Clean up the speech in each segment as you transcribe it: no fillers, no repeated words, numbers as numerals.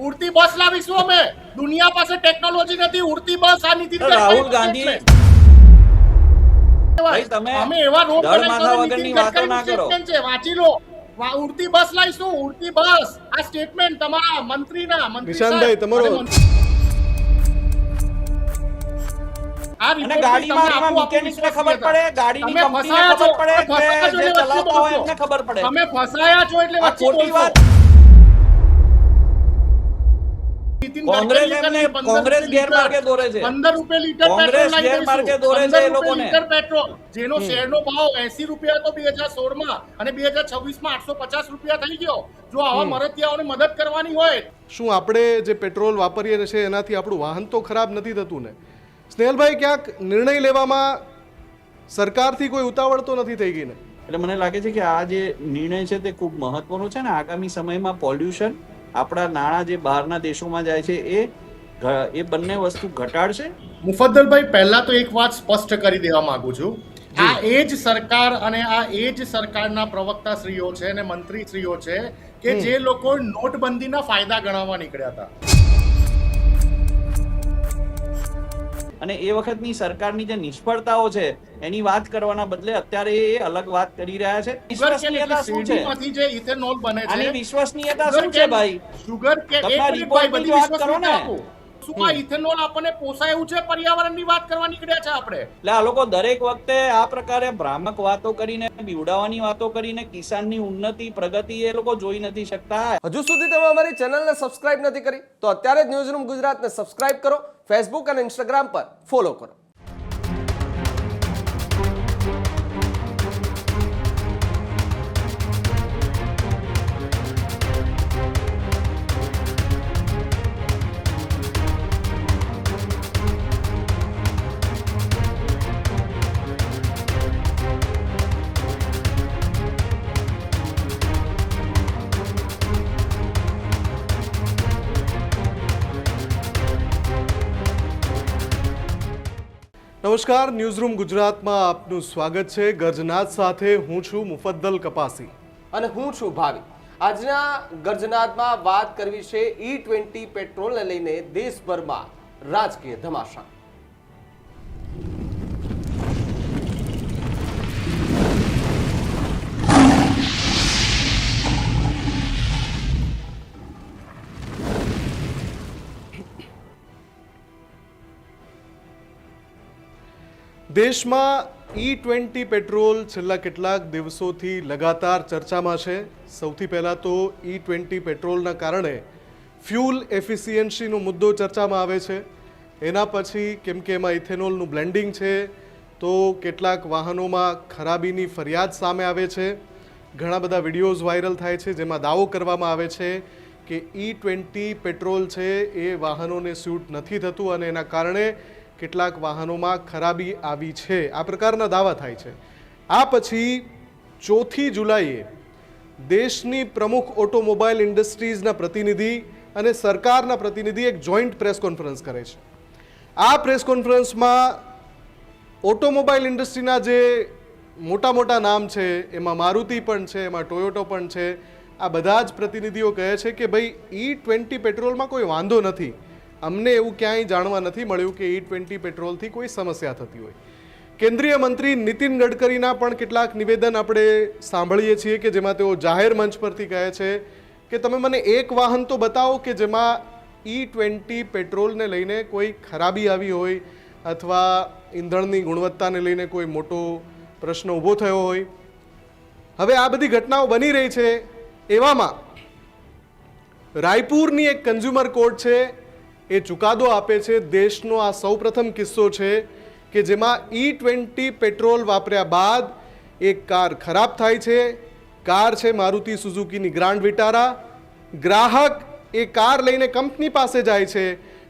ઉડતી બસ લાવીશું અમે. દુનિયા પાસે ટેકનોલોજી નથી. ઉડતી બસ આ નીતિન રાહુલ ગાંધી ભાઈ તમે અમે એવા રોડ દળ માથા વગરની વાતો ના કરો. છે વાંચી લો. ઉડતી બસ લાવીશું. ઉડતી બસ આ સ્ટેટમેન્ટ તમારા મંત્રીના નિશાંતભાઈ તમારો અને ગાડીમાં મિકેનિક્સને ખબર પડે, ગાડીની કંપનીને ખબર પડે કે જે ચલાવતા હોય એમને ખબર પડે. તમે ફસાયા છો એટલે આ ખોટી વાત. કોંગ્રેસ ગેરમાર્ગે દોરે છે. 15 રૂપિયા લીટર કોંગ્રેસ ગેરમાર્ગે દોરે છે એ લોકોને. પેટ્રોલ જેનો શેરનો ભાવ 80 રૂપિયા હતો 2016 માં અને 2026 માં 850 રૂપિયા થઈ ગયો. જો આવા મરતિયાઓને મદદ કરવાની હોય, શું આપણે જે પેટ્રોલ વાપરીએ છીએ એનાથી આપણું વાહન તો ખરાબ નથી થતું ને? સ્નેહલભાઈ, ક્યાંક નિર્ણય લેવામાં સરકારથી કોઈ ઉતાવળ તો નથી થઈ ગઈ ને? એટલે મને લાગે છે કે આ જે નિર્ણય છે તે ખૂબ મહત્વનો છે ને આગામી સમયમાં પોલ્યુશન, આપણા નાણાં જે બહારના દેશોમાં જાય છે એ બંને વસ્તુ ઘટાડશે. મુફદ્દલભાઈ, પહેલા તો એક વાત સ્પષ્ટ કરી દેવા માંગુ છું. આ એ જ સરકાર અને આ એ જ સરકારના પ્રવક્તા શ્રીઓ છે અને મંત્રી શ્રીઓ છે કે જે લોકો નોટબંધીના ફાયદા ગણાવવા નીકળ્યા હતા. અને એ વખતની સરકારની જે નિષ્ફળતાઓ છે એની વાત કરવાના બદલે અત્યારે એ અલગ વાત કરી રહ્યા છે. વિશ્વસનીયતા શું છે? જે ઇથેનોલ બને છે આની વિશ્વસનીયતા શું છે ભાઈ? સુગર કે તમારા રિપોર્ટ બધી વાત કરો ને. શું આ ઇથેનોલ આપણને પોસાય એવું છે? પર્યાવરણની વાત કરવા નીકળ્યા છે આપણે. એટલે આ લોકો દરેક વખતે આ પ્રકારે ભ્રામક વાતો કરીને, બીવડાવવાની વાતો કરીને કિસાનની ઉન્નતિ, પ્રગતિ એ લોકો જોઈ નથી શકતા. હજુ સુધી તમે અમારી ચેનલને સબસ્ક્રાઇબ નથી કરી તો અત્યારે જ ન્યૂઝરૂમ ગુજરાતને સબસ્ક્રાઇબ કરો, ફેસબુક અને ઇન્સ્ટાગ્રામ પર ફોલો કરો. નમસ્કાર, ન્યૂઝરૂમ ગુજરાતમાં આપનું સ્વાગત છે. ગર્જનાદ સાથે હું છું મુફદ્દલ કપાસી અને હું છું ભાવિ. આજના ગર્જનાદમાં વાત કરવી છે E20 પેટ્રોલને લઈને દેશભરમાં રાજકીય ધમાસા. દેશમાં E20 પેટ્રોલ છેલ્લા કેટલાક દિવસોથી લગાતાર ચર્ચામાં છે. સૌથી પહેલાં તો E20 પેટ્રોલના કારણે ફ્યુલ એફિશિયન્સીનો મુદ્દો ચર્ચામાં આવે છે. એના પછી કેમ કે એમાં ઇથેનોલનું બ્લેન્ડિંગ છે તો કેટલાક વાહનોમાં ખરાબીની ફરિયાદ સામે આવે છે. ઘણા બધા વિડીયોઝ વાયરલ થાય છે જેમાં દાવો કરવામાં આવે છે કે E20 પેટ્રોલ છે એ વાહનોને સ્યુટ નથી થતું અને એના કારણે કેટલાક વાહનોમાં ખરાબી આવી છે. આ પ્રકારના દાવા થાય છે. આ પછી 4 જુલાઈએ દેશની પ્રમુખ ઓટોમોબાઈલ ઇન્ડસ્ટ્રીઝના પ્રતિનિધિ અને સરકારના પ્રતિનિધિ એક જોઈન્ટ પ્રેસ કોન્ફરન્સ કરે છે. આ પ્રેસ કોન્ફરન્સમાં ઓટોમોબાઈલ ઇન્ડસ્ટ્રીના જે મોટા મોટા નામ છે, એમાં મારુતિ પણ છે, એમાં ટોયોટો પણ છે, આ બધા જ પ્રતિનિધિઓ કહે છે કે ભાઈ E20 પેટ્રોલમાં કોઈ વાંધો નથી. અમને એવું ક્યાંય જાણવા નથી મળ્યું કે E20 પેટ્રોલથી કોઈ સમસ્યા થતી હોય. કેન્દ્રીય મંત્રી નીતિન ગડકરીના પણ કેટલાક નિવેદન આપણે સાંભળીએ છીએ કે જેમાં તેઓ જાહેર મંચ પરથી કહે છે કે તમે મને એક વાહન તો બતાવો કે જેમાં E20 પેટ્રોલને લઈને કોઈ ખરાબી આવી હોય અથવા ઈંધણની ગુણવત્તાને લઈને કોઈ મોટો પ્રશ્ન ઊભો થયો હોય. હવે આ બધી ઘટનાઓ બની રહી છે એવામાં રાયપુરની એક કન્ઝ્યુમર કોર્ટ છે એ ચુકાદો આપે છે. દેશનો આ સૌપ્રથમ કિસ્સો છે કે જેમાં E20 પેટ્રોલ વાપર્યા બાદ એક કાર ખરાબ થાય છે. કાર છે મારુતિ સુઝુકીની ગ્રાન્ડ વિટારા. ગ્રાહક એ કાર લઈને કંપની પાસે જાય છે.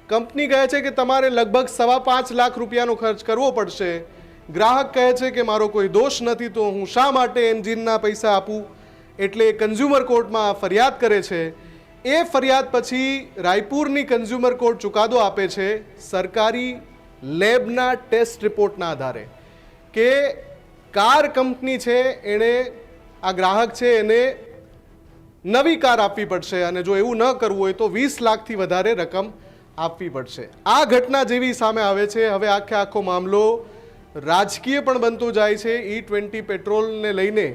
કંપની કહે છે કે તમારે લગભગ 5.25 લાખ રૂપિયાનો ખર્ચ કરવો પડશે. ગ્રાહક કહે છે કે મારો કોઈ દોષ નથી તો હું શા માટે એન્જિનના પૈસા આપું? એટલે કન્ઝ્યુમર કોર્ટમાં ફરિયાદ કરે છે. એ ફરિયાદ પછી રાયપુરની કન્ઝ્યુમર કોર્ટ ચુકાદો આપે છે સરકારી લેબના ટેસ્ટ રિપોર્ટના આધારે કે કાર કંપની છે એણે આ ગ્રાહક છે એને નવી કાર આપવી પડશે અને જો એવું ન કરવું હોય તો 20 લાખથી વધારે રકમ આપવી પડશે. આ ઘટના જેવી સામે આવે છે. હવે આખો મામલો રાજકીય પણ બનતો જાય છે. E20 પેટ્રોલને લઈને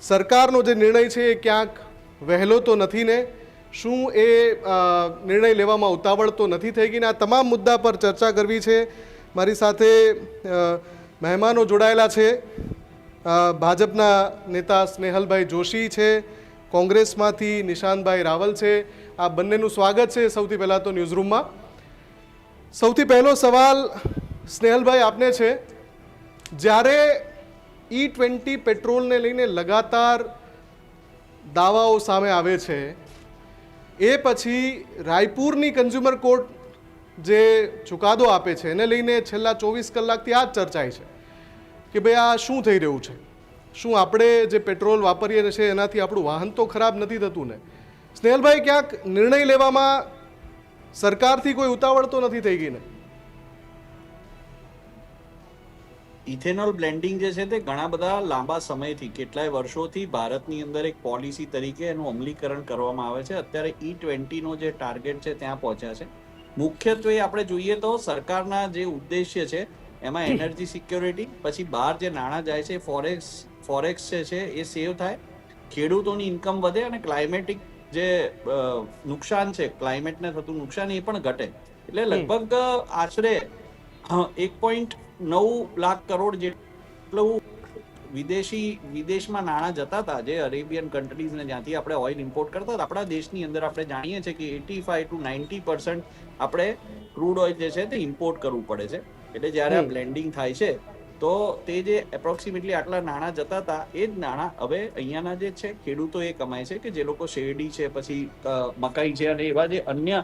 સરકારનો જે નિર્ણય છે એ ક્યાંક વહેલો તો નથી ને? શું એ નિર્ણય લેવામાં ઉતાવળ તો નથી થઈ ગઈ ને? આ તમામ મુદ્દા પર ચર્ચા કરવી છે. મારી સાથે મહેમાનો જોડાયેલા છે. ભાજપના નેતા સ્નેહલભાઈ જોશી છે, કોંગ્રેસમાંથી નિશાંતભાઈ રાવલ છે. આ બંનેનું સ્વાગત છે સૌથી પહેલાં તો ન્યૂઝરૂમમાં. સૌથી પહેલો સવાલ સ્નેહલભાઈ આપને છે. જ્યારે E20 પેટ્રોલને લઈને લગાતાર દાવાઓ સામે આવે છે, એ પછી રાયપુરની કન્ઝ્યુમર કોર્ટ જે ચુકાદો આપે છે એને લઈને છેલ્લા 24 કલાકથી આ જ ચર્ચાય છે કે ભાઈ આ શું થઈ રહ્યું છે? શું આપણે જે પેટ્રોલ વાપરીએ છીએ એનાથી આપણું વાહન તો ખરાબ નથી થતું ને? સ્નેહલભાઈ, ક્યાંક નિર્ણય લેવામાં સરકારથી કોઈ ઉતાવળ તો નથી થઈ ગઈ ને? ઇથેનોલ બ્લેન્ડિંગ જે છે તે ઘણા બધા લાંબા સમયથી, કેટલાય વર્ષોથી ભારતની અંદર એક પોલિસી તરીકે એનું અમલીકરણ કરવામાં આવે છે. અત્યારે E20 નો જે ટાર્ગેટ છે ત્યાં પહોંચ્યા છે. મુખ્યત્વે આપણે જોઈએ તો સરકારના જે ઉદ્દેશ્ય છે એમાં એનર્જી સિક્યોરિટી, પછી બહાર જે નાણાં જાય છે ફોરેક્સ છે એ સેવ થાય, ખેડૂતોની ઇન્કમ વધે અને ક્લાઇમેટિક જે નુકસાન છે, ક્લાઇમેટને થતું નુકસાન એ પણ ઘટે. એટલે લગભગ આશરે 1.9 લાખ કરોડ જેટલું વિદેશમાં નાણાં જતા હતા, જે અરેબિયન કન્ટ્રીઝને જ્યાંથી આપણે ઓઇલ ઇમ્પોર્ટ કરતા હતા. આપણા દેશની અંદર આપણે જાણીએ છીએ કે 85 to 90% આપણે ક્રૂડ ઓઇલ જે છે તે ઇમ્પોર્ટ કરવું પડે છે. એટલે જ્યારે આ બ્લેન્ડિંગ થાય છે તો તે જે એપ્રોક્સિમેટલી આટલા નાણાં જતા હતા એ જ નાણાં હવે અહીંયાના જે છે ખેડૂતો એ કમાય છે, કે જે લોકો શેરડી છે, પછી મકાઈ છે અને એવા જે અન્ય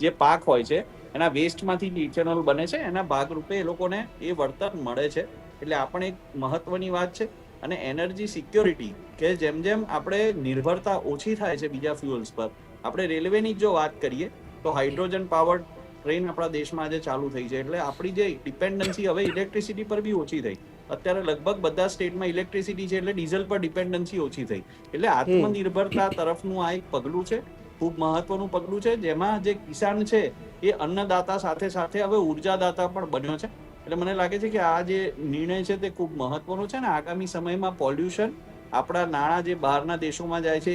જે પાક હોય છે એના વેસ્ટમાંથી જે ઇથેનોલ બને છે એના ભાગરૂપે એ લોકોને એ વળતર મળે છે. એટલે આ પણ એક મહત્વની વાત છે. અને એનર્જી સિક્યોરિટી, કે જેમ જેમ આપણે નિર્ભરતા ઓછી થાય છે બીજા ફ્યુઅલ્સ પર, આપણે રેલવેની જો વાત કરીએ તો હાઇડ્રોજન પાવર ટ્રેન આપણા દેશમાં આજે ચાલુ થઈ છે. એટલે આપણી જે ડિપેન્ડન્સી હવે ઇલેક્ટ્રિસિટી પર બી ઓછી થઈ. અત્યારે લગભગ બધા સ્ટેટમાં ઇલેક્ટ્રિસિટી છે એટલે ડીઝલ પર ડિપેન્ડન્સી ઓછી થઈ. એટલે આત્મનિર્ભરતા તરફનું આ એક પગલું છે, ખૂબ મહત્વનું પગલું છે, જેમાં જે કિસાન છે એ અન્નદાતા સાથે સાથે હવે ઉર્જાદાતા પણ બન્યો છે. એટલે મને લાગે છે કે આ જે નિર્ણય છે તે ખૂબ મહત્વનો છે ને આગામી સમયમાં પોલ્યુશન, આપણા નાણાં જે બહારના દેશોમાં જાય છે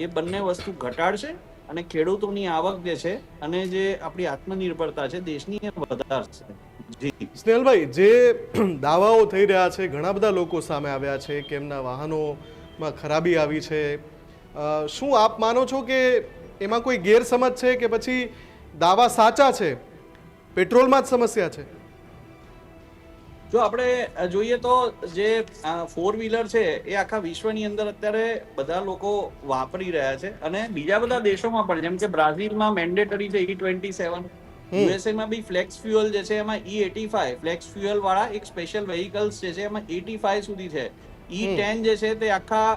એ બંને વસ્તુ ઘટાડશે અને ખેડૂતોની આવક જે છે અને જે આપણી આત્મનિર્ભરતા છે દેશની એ વધારશે. જી સ્નેહલભાઈ, જે દાવાઓ થઈ રહ્યા છે, ઘણા બધા લોકો સામે આવ્યા છે કે એમના વાહનોમાં ખરાબી આવી છે, શું આપ માનો છો કે એમાં કોઈ ગેરસમજ છે કે પછી દાવા સાચા છે, પેટ્રોલમાં જ સમસ્યા છે? જો આપણે જોઈએ તો જે 4 વ્હીલર છે એ આખા વિશ્વની અંદર અત્યારે બધા લોકો વાપરી રહ્યા છે અને બીજા બધા દેશોમાં પણ, જેમ કે બ્રાઝિલમાં મેન્ડેટરી છે E27, USA માં બી ફ્લેક્સ ફ્યુઅલ જે છે એમાં E85 ફ્લેક્સ ફ્યુઅલ વાળા એક સ્પેશિયલ વેહિકલ્સ જે છે એમાં 85 સુધી છે. E10 જે છે તે આખા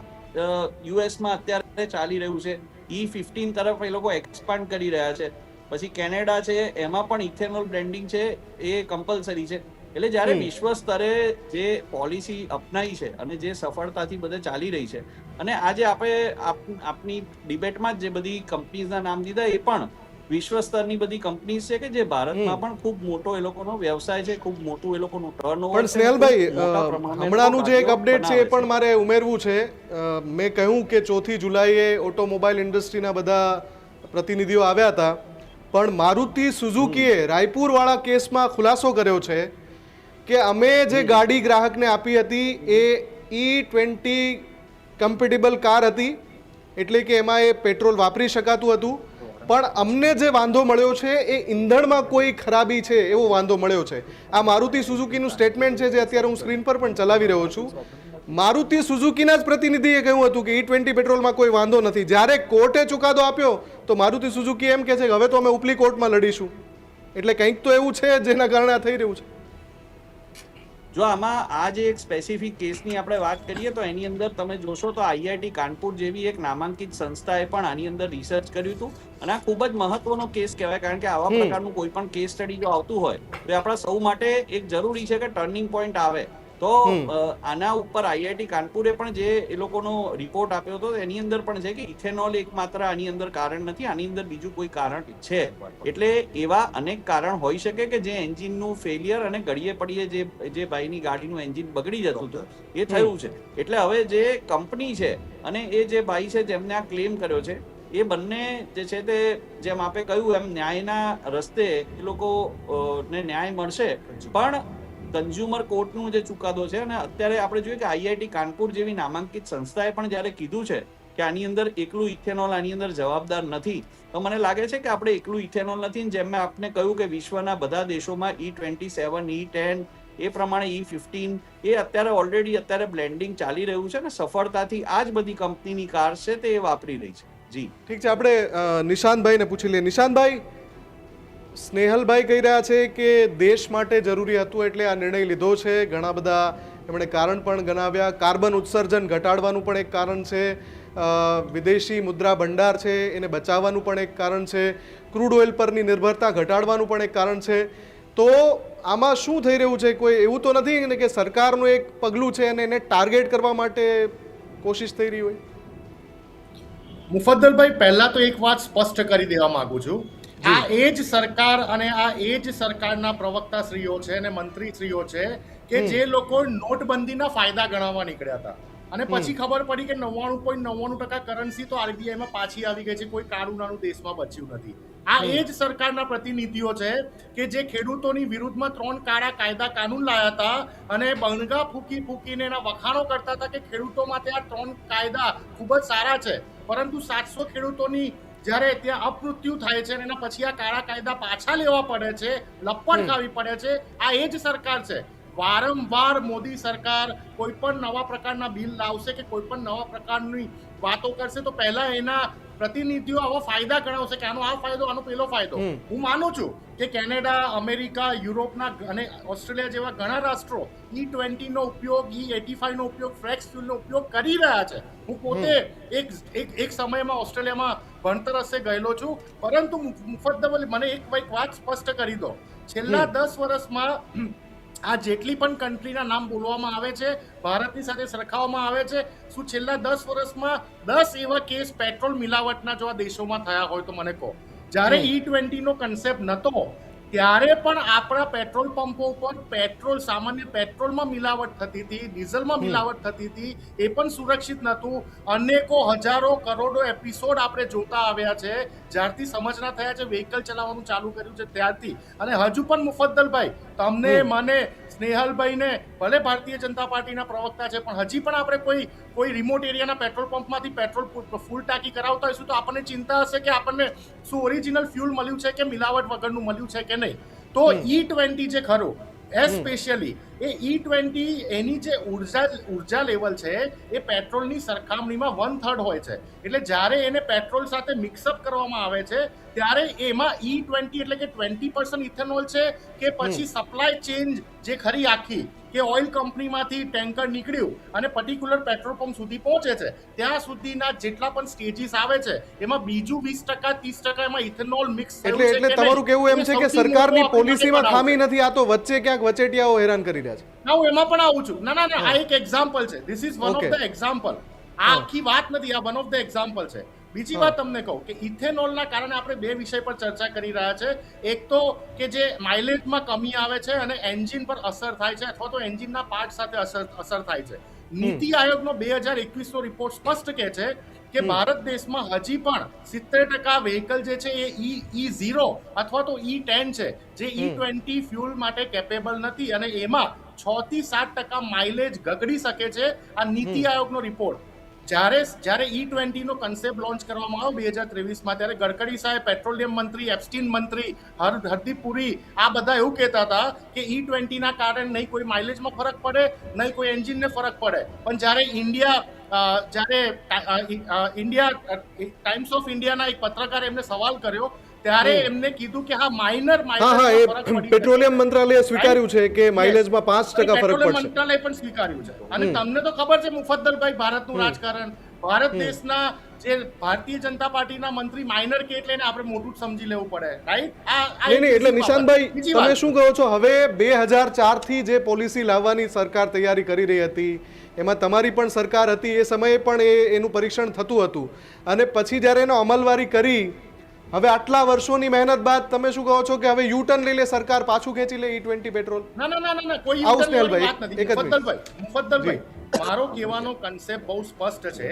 US માં અત્યારે ચાલી રહ્યું છે. E15 તરફ એ લોકો એક્સપાન્ડ કરી રહ્યા છે. પછી કેનેડા છે એમાં પણ ઇથેનોલ બ્લેન્ડિંગ છે એ કમ્પલસરી છે. એટલે જ્યારે વિશ્વ સ્તરે જે પોલિસી અપનાવી છે અને જે સફળતાથી બધે ચાલી રહી છે, અને આજે આપણે આપની ડિબેટમાં જ જે બધી કંપનીઝના નામ દીધા એ પણ વિશ્વ સ્તરની બધી કંપનીઝ છે કે જે ભારતમાં પણ ખૂબ મોટો એ લોકોનો વ્યવસાય છે, ખૂબ મોટું એ લોકોનું ટર્નઓવર. પણ સ્નેહલભાઈ, હમણાંનું જે એક અપડેટ છે એ પણ મારે ઉમેરવું છે. મેં કહ્યું કે 4 જુલાઈએ ઓટોમોબાઈલ ઇન્ડસ્ટ્રીના બધા પ્રતિનિધિઓ આવ્યા હતા, પણ મારુતિ સુઝુકીએ રાયપુરવાળા કેસમાં ખુલાસો કર્યો છે કે અમે જે ગાડી ગ્રાહકને આપી હતી એ E20 કમ્પેટેબલ કાર હતી, એટલે કે એમાં એ પેટ્રોલ વાપરી શકાતું હતું, પણ અમને જે વાંધો મળ્યો છે એ ઈંધણમાં કોઈ ખરાબી છે એવો વાંધો મળ્યો છે. આ મારુતિ સુઝુકીનું સ્ટેટમેન્ટ છે જે અત્યારે હું સ્ક્રીન પર પણ ચલાવી રહ્યો છું. મારુતિ સુઝુકીના જ પ્રતિનિધિએ કહ્યું હતું કે E20 પેટ્રોલમાં કોઈ વાંધો નથી. જ્યારે કોર્ટે ચુકાદો આપ્યો તો મારુતિ સુઝુકી એમ કહે છે કે હવે તો અમે ઉપલી કોર્ટમાં લડીશું. એટલે કંઈક તો એવું છે જેના કારણે આ થઈ રહ્યું છે. જો આમાં આ જે એક સ્પેસિફિક કેસની આપણે વાત કરીએ તો એની અંદર તમે જોશો તો IIT કાનપુર જેવી એક નામાંકિત સંસ્થાએ પણ આની અંદર રિસર્ચ કર્યું હતું અને આ ખૂબ જ મહત્વનો કેસ કહેવાય, કારણ કે આવા પ્રકારનું કોઈ પણ કેસ સ્ટડી જો આવતું હોય તો આપણા સૌ માટે એક જરૂરી છે કે ટર્નિંગ પોઈન્ટ આવે તો આના ઉપર આઈઆઈટી કાનપુરે પણ જે એ લોકોનો રિપોર્ટ આપ્યો હતો એની અંદર પણ છે કે ઇથેનોલ એકમાત્ર આની અંદર કારણ નથી, આની અંદર બીજું કોઈ કારણ છે. એટલે એવા અનેક કારણ હોઈ શકે કે જે એન્જિનનું ફેલિયર અને ઘડીએ પડીએ જે ભાઈની ગાડીનું એન્જિન બગડી જતું હતું એ થયું છે. એટલે હવે જે કંપની છે અને એ જે ભાઈ છે જેમને આ ક્લેમ કર્યો છે એ બંને જે છે તે જેમ આપે કહ્યું એમ ન્યાયના રસ્તે એ લોકો ને ન્યાય મળશે. પણ કન્ઝ્યુમર કોર્ટનું જે ચુકાદો છે અને અત્યારે આપણે જોઈએ કે આઈઆઈટી કાનપુર જેવી નામાંકિત સંસ્થાએ પણ જ્યારે કીધું છે કે આની અંદર એકલું ઇથેનોલ આની અંદર જવાબદાર નથી, તો મને લાગે છે કે આપણે એકલું ઇથેનોલ નથી. જેમ મેં આપને કહ્યું કે વિશ્વના બધા દેશોમાં E27, E10 એ પ્રમાણે E15 એ અત્યારે ઓલરેડી અત્યારે બ્લેન્ડિંગ ચાલી રહ્યું છે અને સફળતાથી આ જ બધી કંપનીની કાર છે તે વાપરી રહી છે. જી ઠીક છે, આપણે નિશાંતભાઈને પૂછી લઈએ. નિશાંતભાઈ, સ્નેહલભાઈ કહી રહ્યા છે કે દેશ માટે જરૂરી હતું એટલે આ નિર્ણય લીધો છે. ઘણા બધા એમણે કારણ પણ ગણાવ્યા. કાર્બન ઉત્સર્જન ઘટાડવાનું પણ એક કારણ છે, વિદેશી મુદ્રા ભંડાર છે એને બચાવવાનું પણ એક કારણ છે, ક્રૂડ ઓઇલ પરની નિર્ભરતા ઘટાડવાનું પણ એક કારણ છે. તો આમાં શું થઈ રહ્યું છે? કોઈ એવું તો નથી ને કે સરકારનું એક પગલું છે અને એને ટાર્ગેટ કરવા માટે કોશિશ થઈ રહી હોય? મુફદ્દલભાઈ, પહેલા તો એક વાત સ્પષ્ટ કરી દેવા માંગુ છું. આ એ જ સરકાર અને આ એ જ સરકારના પ્રવક્તાશ્રીઓ છે અને મંત્રીશ્રીઓ છે કે જે લોકો નોટબંધીના ફાયદા ગણાવવા નીકળ્યા હતા અને પછી ખબર પડી કે 99.99% કરન્સી તો આરબીઆઈમાં પાછી આવી ગઈ છે, કોઈ કાળું નાનું દેશમાં બચ્યું નથી. આ એ જ સરકારના પ્રતિનિધિઓ છે કે જે ખેડૂતોની વિરુદ્ધમાં 3 કાળા કાયદા કાનૂન લાયા હતા અને બંગા ફૂકીને એના વખાણો કરતા હતા કે ખેડૂતો માટે આ 3 કાયદા ખૂબ જ સારા છે. પરંતુ 700 ખેડૂતોની જ્યારે ત્યાં અપમૃત્યુ થાય છે અને એના પછી આ કાળા કાયદા પાછા લેવા પડે છે, લપટ ખાવી પડે છે. આ એ જ સરકાર છે. વારંવાર મોદી સરકાર કોઈ પણ નવા પ્રકારના બિલ લાવશે કે કોઈ પણ નવા પ્રકારની વાતો કરશે તો પહેલા એના પ્રતિનિધિઓ આવા ફાયદા ગણાવશે કે આનો આ ફાયદો, આનો પેલો ફાયદો. હું માનું છું કે કેનેડા, અમેરિકા, યુરોપના અને ઓસ્ટ્રેલિયા જેવા ઘણા રાષ્ટ્રો E20 નો ઉપયોગ, E85 નો ઉપયોગ, ફ્લેક્સ ફ્યુલનો ઉપયોગ કરી રહ્યા છે. હું પોતે એક સમયમાં ઓસ્ટ્રેલિયામાં ભણતર હશે ગયેલો છું. પરંતુ મુફદ્દલ મને એક વાત સ્પષ્ટ કરી દો, છેલ્લા 10 વર્ષમાં આ જેટલી પણ કન્ટ્રીના નામ બોલવામાં આવે છે, ભારતની સાથે સરખાવવામાં આવે છે, શું છેલ્લા 10 વર્ષમાં 10 એવા કેસ પેટ્રોલ મિલાવટના જો આ દેશોમાં થયા હોય તો મને કહો. જ્યારે E20 નો કન્સેપ્ટ નહોતો ત્યારે પણ આપણા પેટ્રોલ પંપો ઉપર પેટ્રોલ, સામાન્ય પેટ્રોલમાં મિલાવટ થતી હતી, ડીઝલમાં મિલાવટ થતી હતી, એ પણ સુરક્ષિત નહોતું. અનેકો હજારો કરોડો એપિસોડ આપણે જોતા આવ્યા છે જ્યારથી સમજણા થયા છે, વ્હીકલ ચલાવવાનું ચાલુ કર્યું છે ત્યારથી. અને હજુ પણ મુફદ્દલભાઈ, તમને, મને, સ્નેહલભાઈને, ભલે ભારતીય જનતા પાર્ટીના પ્રવક્તા છે પણ હજી પણ આપણે કોઈ રિમોટ એરિયાના પેટ્રોલ પંપમાંથી પેટ્રોલ ફૂલ ટાંકી કરાવતા હોઈશું તો આપણને ચિંતા હશે કે આપણને શું ઓરિજિનલ ફ્યુલ મળ્યું છે કે મિલાવટ વગરનું મળ્યું છે કે નહીં. તો E20 જે ખરું એસ્પેશિયલી એ E20 એની જે ઉર્જા લેવલ છે એ પેટ્રોલની સરખામણીમાં 1/3 હોય છે. એટલે જ્યારે એને પેટ્રોલ સાથે મિક્સઅપ કરવામાં આવે છે ત્યારે એમાં E20 એટલે કે 20% ઇથેનોલ છે કે પછી સપ્લાય ચેન જે ખરી આખી કે ઓઇલ કંપનીમાંથી ટેન્કર નીકળ્યું અને પર્ટિક્યુલર પેટ્રોલ પંપ સુધી પહોંચે છે ત્યાં સુધીના જેટલા પણ સ્ટેજીસ આવે છે એમાં બીજું 20% 30% એમાં ઇથેનોલ મિક્સ થયું છે. એટલે તમારું કેવું એમ છે કે સરકારની પોલિસીમાં ખામી નથી, આ તો વચ્ચે ક્યાંક વચેટિયાઓ હેરાન કરી રહ્યા છે. ના, હું એમાં પણ આવું છું. ના, આ એક એક્ઝામ્પલ છે. This is one of the example. આ આખી વાત નથી, આ વન ઓફ ધ એક્ઝામ્પલ છે. બીજી વાત તમને કહું કે ઇથેનોલના કારણે આપણે 2 વિષય પર ચર્ચા કરી રહ્યા છે. એક તો કે જે માઇલેજમાં કમી આવે છે અને એન્જિન પર અસર થાય છે અથવા તો એન્જિનના પાર્ટ સાથે અસર થાય છે. નીતિ આયોગનો 2021 નો રિપોર્ટ સ્પષ્ટ કહે છે કે ભારત દેશમાં હજી પણ 70% વ્હીકલ જે છે એ E0 અથવા તો E10 છે જે E20 ફ્યુલ માટે કેપેબલ નથી અને એમાં 6 થી 7% માઇલેજ ગગડી શકે છે. આ નીતિ આયોગનો રિપોર્ટ. જ્યારે E20 નો કન્સેપ્ટ લોન્ચ કરવામાં આવ્યો 2023માં ત્યારે ગડકરી સાહેબ, પેટ્રોલિયમ મંત્રી, એપ્સ્ટીન મંત્રી, હરદીપ પુરી આ બધા એવું કહેતા હતા કે E20 ના કારણે નહીં કોઈ માઇલેજમાં ફરક પડે, નહીં કોઈ એન્જિનને ફરક પડે. પણ જ્યારે ઇન્ડિયા ટાઈમ્સ ઓફ ઇન્ડિયાના એક પત્રકારે એમને સવાલ કર્યો ત્યારે એમને કીધું કે હા માઇનર પેટ્રોલિયમ મંત્રાલયે સ્વીકાર્યું છે કે માઇલેજમાં 5% ફરક પડશે. મંત્રાલય પણ સ્વીકાર્યું છે. અને તમને તો ખબર છે મુફદ્દલભાઈ, ભારતનું રાજકારણ, ભારત દેશના જે ભારતીય જનતા પાર્ટીના મંત્રી માઇનર કે એટલે એને આપણે મોટું જ સમજી લેવું પડે, રાઈટ? નહીં એટલે નિશાંતભાઈ તમે શું કહો છો? હવે 2004 થી જે પોલિસી લાવવાની સરકાર તૈયારી કરી રહી હતી, એમાં તમારી પણ સરકાર હતી, એ સમયે પણ એનું પરીક્ષણ થતું હતું, અને પછી જ્યારે એનો અમલવારી કરી, હવે આટલા વર્ષોની મહેનત બાદ તમે શું કહો છો કે હવે યુ ટર્ન લઈ લે સરકાર, પાછું ખેંચી લે E20 પેટ્રોલ? ના, કોઈ આવું યુ-ટર્ન લેવાની સ્નેહલભાઈ, વાત નથી. એક જ મિનિટ. મુફદ્દલભાઈ, મારો કહેવાનો કન્સેપ્ટ બહુ સ્પષ્ટ છે.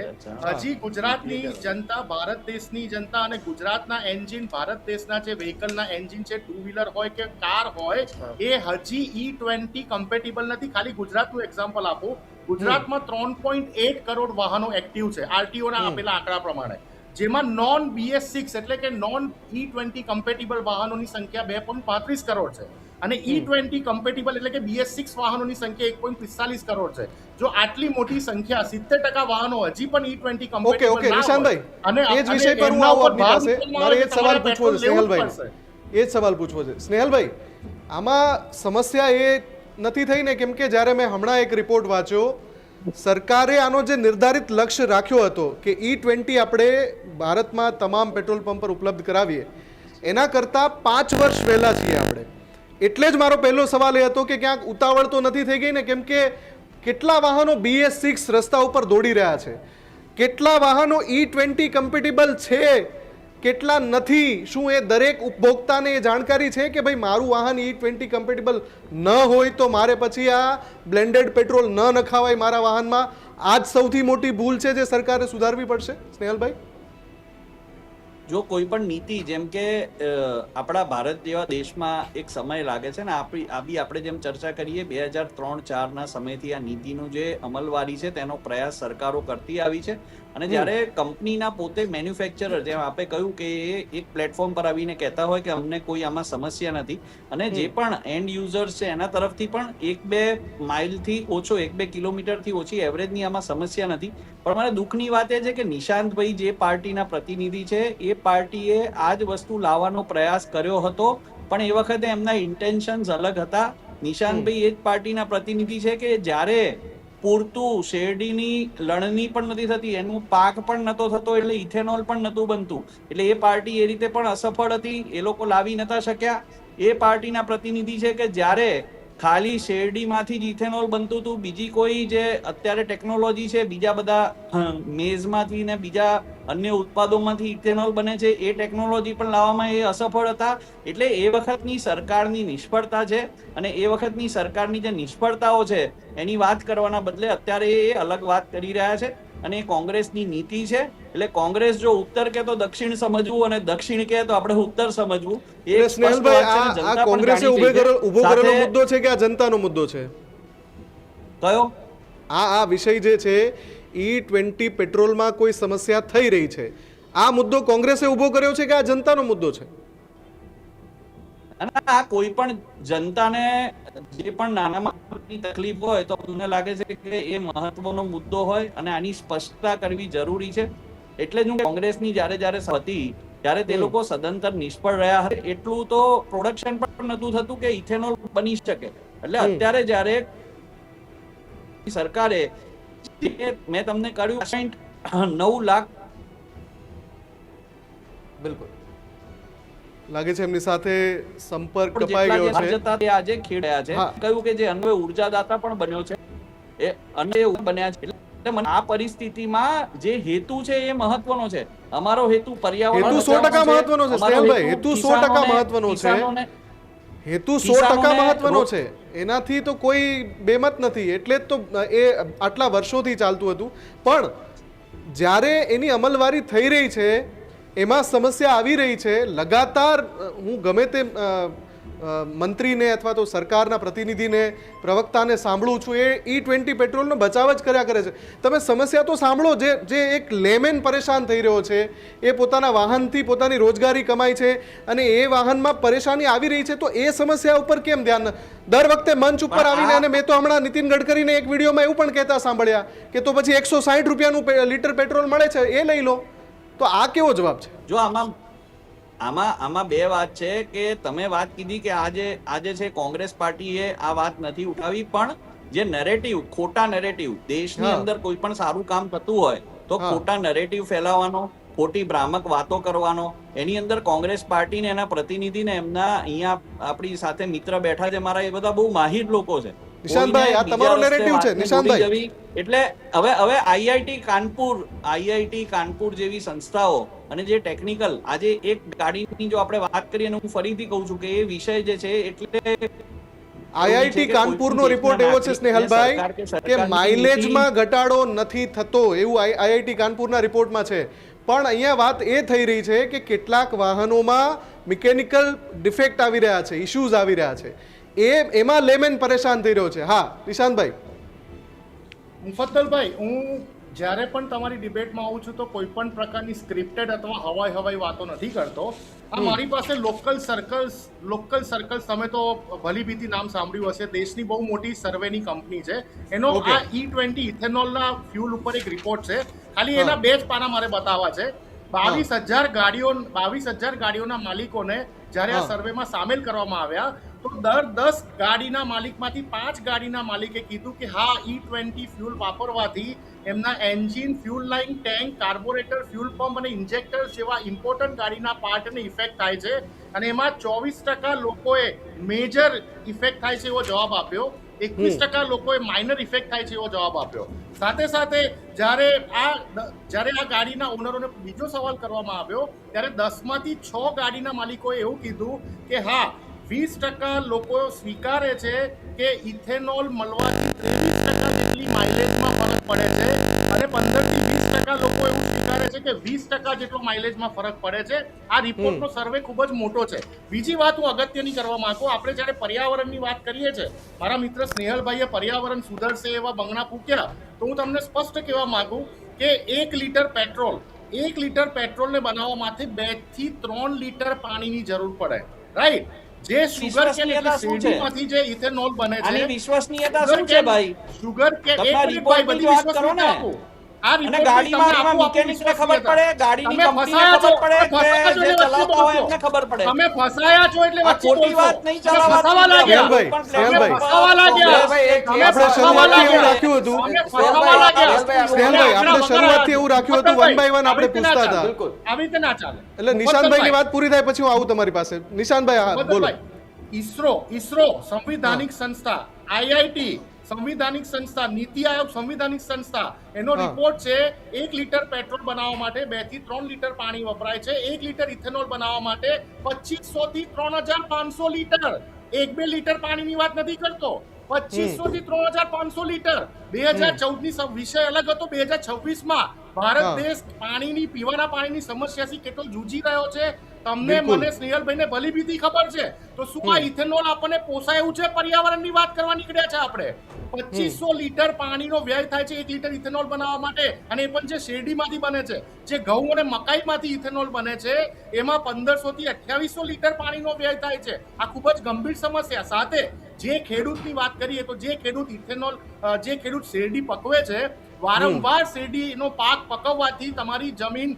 હજી ગુજરાતની જનતા, ભારત દેશની જનતા અને ગુજરાતના એન્જિન, ભારત દેશના જે વ્હીકલના એન્જિન છે, ટુ વ્હીલર હોય કે કાર હોય, એ હજી E20 કમ્પેટેબલ નથી. ખાલી ગુજરાતનું એક્ઝામ્પલ આપું. ગુજરાતમાં 3.8 કરોડ વાહનો એક્ટિવ છે આરટીઓ ના આપેલા આંકડા પ્રમાણે, જેમાં નોન BS6 એટલે કે નોન E20 કમ્પેટેબલ વાહનોની સંખ્યા 2.35 કરોડ છે, અને E20 કમ્પેટેબલ એટલે કે BS6 વાહનોની સંખ્યા 1.45 કરોડ છે. જો આટલી મોટી સંખ્યા 70% વાહનો હજી પણ E20 કમ્પેટેબલ ઓકે નિશાંતભાઈ, અને એ જ વિષય પર હું આવું આપની પાસે. મારે એ જ સવાલ પૂછવો છે સ્નેહલભાઈ, એ જ સવાલ પૂછવો છે સ્નેહલભાઈ. આમાં સમસ્યા એ નથી થઈ ને, કેમ કે જ્યારે મેં હમણાં એક રિપોર્ટ વાંચ્યો, સરકારે આનો જે નિર્ધારિત લક્ષ્ય રાખ્યો હતો કે E20 આપણે ભારતમાં તમામ પેટ્રોલ પંપ પર ઉપલબ્ધ કરાવીએ, એના કરતાં 5 વર્ષ વહેલા છીએ આપણે. એટલે જ મારો પહેલો સવાલ એ હતો કે ક્યાંક ઉતાવળ તો નથી થઈ ગઈ ને? કેમ કે કેટલા વાહનો BS6 રસ્તા ઉપર દોડી રહ્યા છે, કેટલા વાહનો E20 કમ્પેટેબલ છે, કેટલા નથી? શું એ દરેક ઉપભોક્તાને એ જાણકારી છે કે ભાઈ મારું વાહન E20 કમ્પેટેબલ ન હોય તો મારે પછી આ બ્લેન્ડેડ પેટ્રોલ ન નખાવાય મારા વાહનમાં? આ જ સૌથી મોટી ભૂલ છે જે સરકારે સુધારવી પડશે સ્નેહલભાઈ. જો કોઈ પણ નીતિ, જેમ કે આપણા ભારત જેવા દેશમાં એક સમય લાગે છે ને, આપણે જેમ ચર્ચા કરીએ 2003-4 ના સમયથી આ નીતિનું જે અમલવારી છે તેનો પ્રયાસ સરકારો કરતી આવી છે. અને જ્યારે કંપનીના પોતે મેન્યુફેક્ચરર, જેમ આપણે કહ્યું કે એ એક પ્લેટફોર્મ પર આવીને કહેતા હોય કે અમને કોઈ આમાં સમસ્યા નથી, અને જે પણ એન્ડ યુઝર્સ છે એના તરફથી પણ 1-2 માઇલથી ઓછો, 1-2 કિલોમીટરથી ઓછી એવરેજની આમાં સમસ્યા નથી. પણ મને દુઃખની વાત એ છે કે નિશાંતભાઈ જે પાર્ટીના પ્રતિનિધિ છે, એ પાર્ટીએ આ જ વસ્તુ લાવવાનો પ્રયાસ કર્યો હતો, પણ એ વખતે એમના ઇન્ટેન્શન્સ અલગ હતા. નિશાંતભાઈ એ જ પાર્ટીના પ્રતિનિધિ છે કે જ્યારે પૂરતું શેરડીની લણણી પણ નથી થતી, એનું પાક પણ નતો થતો, એટલે ઇથેનોલ પણ નતું બનતું, એટલે એ પાર્ટી એ રીતે પણ અસફળ હતી, એ લોકો લાવી નતા શક્યા. એ પાર્ટીના પ્રતિનિધિ છે કે જ્યારે ખાલી શેરડીમાંથી જ ઇથેનોલ બનતું હતું, બીજી કોઈ જે અત્યારે ટેકનોલોજી છે, બીજા બધા મેઝમાંથી ને બીજા અન્ય ઉત્પાદોમાંથી ઇથેનોલ બને છે, એ ટેકનોલોજી પણ લાવવામાં એ અસફળ હતા. એટલે એ વખતની સરકારની નિષ્ફળતા છે, અને એ વખતની સરકારની જે નિષ્ફળતાઓ છે એની વાત કરવાના બદલે અત્યારે એ અલગ વાત કરી રહ્યા છે, અને એ કોંગ્રેસની નીતિ છે. એટલે કોંગ્રેસ જો ઉત્તર કે તો દક્ષિણ સમજવું, અને દક્ષિણ કે તો આપણે ઉત્તર સમજવું. એ સ્નેહલભાઈ, આ કોંગ્રેસે ઉભો કરેલો મુદ્દો છે કે આ જનતાનો મુદ્દો છે? કયો? આ વિષય જે છે E20 પેટ્રોલમાં કોઈ સમસ્યા થઈ રહી છે, આ મુદ્દો કોંગ્રેસે ઉભો કર્યો છે કે આ જનતાનો મુદ્દો છે? આ કોઈ પણ જનતાને જે પણ નાનામાં મોટી તકલીફ હોય તો મને લાગે છે કે એ મહત્વનો મુદ્દો હોય, અને આની સ્પષ્ટતા કરવી જરૂરી છે. એટલે જ હું કોંગ્રેસની જ્યારે હતી ત્યારે તે લોકો સદંતર નિષ્ફળ રહ્યા હતા. એટલું તો પ્રોડક્શન પણ નતું થતું કે ઇથેનોલ બની શકે. એટલે અત્યારે જ્યારે સરકારે મેં તમને કહ્યું 9 લાખ, બિલકુલ લાગે છે એમની સાથે સંપર્ક કપાઈ ગયો છે. આજે ખેડ્યા છે, કહ્યું કે જે અન્વય ઉર્જાદાતા પણ બન્યો છે, એ અન્વય બન્યા છે. એટલે મને આ પરિસ્થિતિમાં જે હેતુ છે એ મહત્વનો છે. અમારો હેતુ પર્યાવરણ, હેતુ 100% મહત્વનો છે સ્નેહલભાઈ, હેતુ 100% મહત્વનો છે, હેતુ 100% મહત્વનો છે, એનાથી તો કોઈ બેમત નથી. એટલે જ તો એ આટલા વર્ષોથી ચાલતું હતું. પણ જ્યારે એની અમલવારી થઈ રહી છે, એમાં સમસ્યા આવી રહી છે, લગાતાર હું ગમે તે મંત્રીને અથવા તો સરકારના પ્રતિનિધિને, પ્રવક્તાને સાંભળું છું, એ E20 પેટ્રોલનો બચાવ જ કર્યા કરે છે. તમે સમસ્યા તો સાંભળો. જે એક લેમેન પરેશાન થઈ રહ્યો છે, એ પોતાના વાહનથી પોતાની રોજગારી કમાય છે, અને એ વાહનમાં પરેશાની આવી રહી છે, તો એ સમસ્યા ઉપર કેમ ધ્યાન? દર વખતે મંચ ઉપર આવીને, અને મેં તો હમણાં નીતિન ગડકરીને એક વિડીયોમાં એવું પણ કહેતા સાંભળ્યા કે તો પછી 160 રૂપિયાનું લીટર પેટ્રોલ મળે છે, એ લઈ લો. તો આ કેવો જવાબ છે? જો આમાં બે વાત છે કે તમે વાત કીધી કે આજે છે કોંગ્રેસ પાર્ટીએ આ વાત નથી ઉઠાવી, પણ જે નેરેટિવ, ખોટા નેરેટિવ, દેશની અંદર કોઈ પણ સારું કામ થતું હોય તો હા. ખોટા નરેટિવ ફેલાવવાનો, ખોટી ભ્રામક વાતો કરવાનો, એની અંદર કોંગ્રેસ પાર્ટીને એના પ્રતિનિધિને એમના અહીંયા આપણી સાથે મિત્ર બેઠા છે મારા, એ બધા બહુ માહિર લોકો છે. નિશાંતભાઈ, કોઈને આ તમારો બીજા રસ્તે narrative છે, વાતને નિશાંતભાઈ. દોરી જવી. એટલે હવે આઈઆઈટી કાનપુર જેવી સંસ્થાઓ અને જે ટેકનિકલ, આજે એક ગાડીની જો આપણે વાત કરીએ, અને હું ફરીથી કહું છું કે એ વિષય જે છે એટલે આઈઆઈટી કાનપુરનો રિપોર્ટ એવો છે સ્નેહલભાઈ કે માઇલેજમાં ઘટાડો નથી થતો એવું આઈઆઈટી કાનપુરના રિપોર્ટમાં છે, પણ અહીંયા વાત એ થઈ રહી છે કે કેટલાક વાહનોમાં મિકેનિકલ ડિફેક્ટ આવી રહ્યા છે, ઇશ્યુઝ આવી રહ્યા છે, એમાં લેમેન પરેશાન થઈ રહ્યો છે. હા નિશાંતભાઈ. મુફદ્દલભાઈ, હું જ્યારે પણ તમારી ડિબેટમાં આવું છું તો કોઈ પણ પ્રકારની સ્ક્રિપ્ટેડ અથવા હવાઈ વાતો નથી કરતો. આ મારી પાસે લોકલ સર્કલ્સ તમે તો ભલીભીતી નામ સાંભળ્યું હશે, દેશની બહુ મોટી સર્વેની કંપની છે, એનો આ E20 ઇથેનોલના ફ્યુલ ઉપર એક રિપોર્ટ છે. ખાલી એના 2 જ પાના મારે બતાવવા છે. 22,000 ગાડીઓના માલિકોને જ્યારે આ સર્વેમાં સામેલ કરવામાં આવ્યા તો દર 10 ગાડીના માલિકમાંથી 5 ગાડીના માલિકે કીધું કે હા, E20 ફ્યુલ વાપરવાથી એમના engine, fuel line, tank, carburettor, fuel pump અને ઇન્જેક્ટર જેવા ઇમ્પોર્ટન્ટ ગાડીના પાર્ટને ઇફેક્ટ થાય છે, અને એમાં 24% લોકોએ મેજર ઇફેક્ટ થાય છે એવો જવાબ આપ્યો, 21% લોકોએ માઇનર ઇફેક્ટ થાય છે એવો જવાબ આપ્યો. સાથે સાથે જ્યારે આ ગાડીના ઓનરોને બીજો સવાલ કરવામાં આવ્યો ત્યારે 10માંથી 6 ગાડીના માલિકોએ એવું કીધું કે હા, 20% લોકો સ્વીકારે છે કે ઇથેનોલ મળવાથી 23% જેટલી માઇલેજમાં ફરક પડે છે, અને 15થી 20% લોકો એવું સ્વીકારે છે કે 20% જેટલો માઇલેજમાં ફરક પડે છે. આ રિપોર્ટનો સર્વે ખૂબ જ મોટો છે. બીજી વાત હું અગત્યની કરવા માંગુ, આપણે જ્યારે પર્યાવરણની વાત કરીએ છીએ, મારા મિત્ર સ્નેહલભાઈએ પર્યાવરણ સુધરશે એવા બંગણા ફૂક્યા, તો હું તમને સ્પષ્ટ કહેવા માંગુ કે 1 લીટર પેટ્રોલને બનાવવા માટે 2 થી 3 લીટર પાણીની જરૂર પડે, રાઈટ? જે શુગર કેન એટલે શેરડીમાંથી જે ઇથેનોલ બને છે, આની વિશ્વસનીયતા શું છે ભાઈ? શુગર કેન તમારા એક મિનિટ ભાઈ, બધી રિપોર્ટની વાત કરો ને. વિશ્વસનીયતા આપો. આ અને રિપોર્ટ ગાડીમાં આમાં મિકેનિકને ખબર પડે, ગાડીની કંપનીને ખબર પડે, કે જે ચલાવતા હોય એમને ખબર પડે. તમે ફસાયા છો એટલે આ વચ્ચે ખોટી બોલશો. વાત નહીં તમે ચલાવવાની. ફસાવા લાગ્યા. સ્નેહલભાઈ, તમે ફસાવા લાગ્યા. તમે આપણે ફસાવા શરૂઆતથી એવું લાગ્યા. રાખ્યું હતું. તમે ફસાવા લાગ્યા. સ્નેહલભાઈ, આપણે શરૂઆતથી એવું રાખ્યું હતું, 1 by 1 આપણે પૂછતા હતા. બિલકુલ. આવી રીતે ના ચાલે. એટલે નિશાંતભાઈની વાત પૂરી થાય પછી હું આવું તમારી પાસે. નિશાંતભાઈ, હા બોલો. ઈસરો સંવિધાનિક સંસ્થા, આઈઆઈટી સંવિધાનિક સંસ્થા, નીતિ આયોગ સંવિધાનિક સંસ્થા, એનો હા. રિપોર્ટ છે 1 લીટર પેટ્રોલ બનાવવા માટે 2 થી 3 લીટર પાણી વપરાય છે. 1 લીટર ઇથેનોલ બનાવવા માટે 2500 થી 3500 લીટર. 1-2 લીટર પાણીની વાત નથી કરતો. 2500 થી 3500 લીટર. 2014 ની વિષય અલગ હતો. 2026માં ભારત હા. દેશ પીવાના પાણીની સમસ્યાથી કેટલો જૂજી રહ્યો છે, તમને, બિલકુલ. મને, સ્નેહલભાઈને ભલીભીતી ખબર છે. તો શું આ ઇથેનોલ આપણને પોસાય એવું છે? પર્યાવરણની વાત કરવા નીકળ્યા છે આપણે. 2500 લીટર પાણીનો વ્યય થાય છે 1 લીટર ઇથેનોલ બનાવવા માટે, અને એ પણ જે શેરડીમાંથી બને છે. જે ઘઉં અને મકાઈમાંથી ઇથેનોલ બને છે એમાં 1500 થી 2800 લીટર પાણીનો વ્યય થાય છે. આ ખૂબ જ ગંભીર સમસ્યા. સાથે જે ખેડૂતની વાત કરીએ તો જે ખેડૂત શેરડી પકવે છે, વારંવાર શેરડીનો પાક પકવવાથી તમારી જમીન